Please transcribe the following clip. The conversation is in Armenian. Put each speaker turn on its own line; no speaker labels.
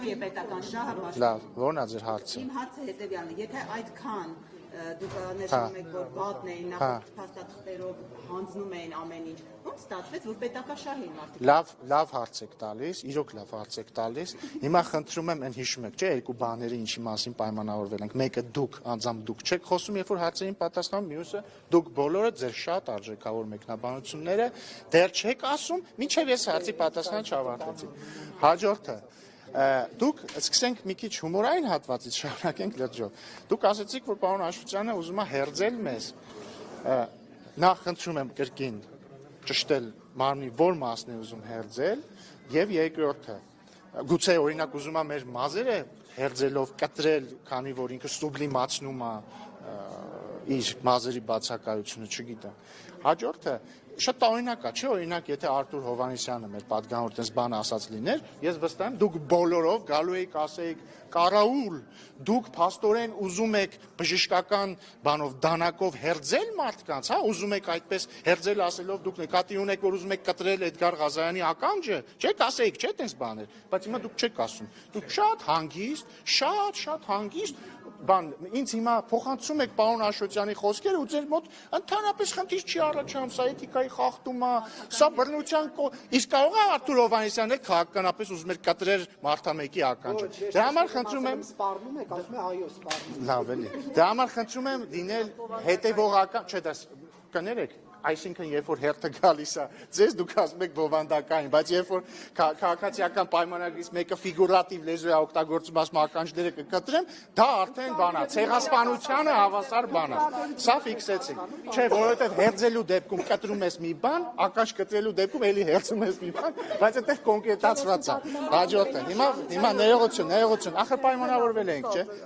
Գալուի է պետական շահը։
Լավ, ո՞րն է ձեր հարցը։
Իմ հարցը հետևյալն է, եթե այդքան դուք ներշնում եք, որ վատն էին, նախորդ փաստաթղթերով հանձնում էին ամեն ինչ, ո՞ւմ ստացվեց, որ պետակաշահ էին մարդիկ։
Լավ հարց եք տալիս, իրոք լավ հարց եք տալիս։ Հիմա խնդրում եմ, այն հիշում եք, չէ, երկու բաների ինչի մասին պայմանավորվել ենք։ Մեկը դուք, անձամբ դուք չեք խոսում, երբ որ հարցերին պատասխանում, մյուսը դուք բոլորը ձեր շատ արժեքավոր մեկնաբանությունները դեռ չեք ասում, մինչև ես հարցի պատասխանը չավարտեցի։ Հաջորդը Դուք սկսենք մի քիչ հումորային հատվածից շարունակենք լրջով։ Դուք ասացիք, որ պարոն Աշոտյանը ուզում է հերձել մեզ։ Նախ խնդրում եմ կրկին ճշտել մարմնի որ մասն է ուզում հերձել, եւ երկրորդը գուցե օրինակ ուզում է մեր մազերը հերձելով կտրել, քանի որ ինքը սուբլիմացնում է իր մազերի բացակայությունը, չգիտեմ։ Հաջորդը շատ տարօրինակ է, չէ՞, օրինակ, եթե Արտուր Հովհաննիսյանը մեր պատգամավոր տես բան ասած լիներ, ես վստահ եմ, դուք բոլորով գալու եք ասեիք կարաուլ, դուք փաստորեն ուզում եք բժշկական բանով դանակով հերձել մարդկանց, հա, ուզում եք այդպես հերձել ասելով դուք նկատի ունեք, որ ուզում եք կտրել Էդգար Ղազարյանի ականջը, չեք ասեիք, չէ՞ տես բաներ, բայց հիմա դուք չեք ասում։ Դուք շատ հանգիստ, շատ հանգիստ բան ինձ հիմա փոխանցում եք պարոն Աշոտյանի խոսքերը ու ձեր մոտ ընդհանրապես խնդիր չի առաջանում, սա էթիկայի խախտում է, սա բռնության իսկ կարող է Արտուր Հովհաննիսյանն էլ քաղաքականապես ուզում էր կտրել մարդամեկի ականջը։ Դրա համար խնդրում եմ
սպառնում եք, ասում է այո, սպառնում։
Լավ էլի։ Դրա համար խնդրում եմ լինել հետևողական, չէ, դա կներեք Այսինքն, երբ որ հերթը գալիս է, ձեզ դուք ասում եք բովանդակային, բայց երբ որ քաղաքացիական պայմանագրից մեկը ֆիգուրատիվ լեզու է օգտագործում, ասում ականջները կկտրեմ, դա արդեն բան է, ցեղասպանությանը հավասար բան է։ Սա ֆիքսեցինք։ Չէ, որովհետև հերձելու դեպքում կտրում ես մի բան, ականջ կտրելու դեպքում էլի հերձում ես մի բան, բայց այդտեղ կոնկրետացված է։ Հաջորդը։ Հիմա ներողություն, ախր պայմանավորվել ենք, չէ։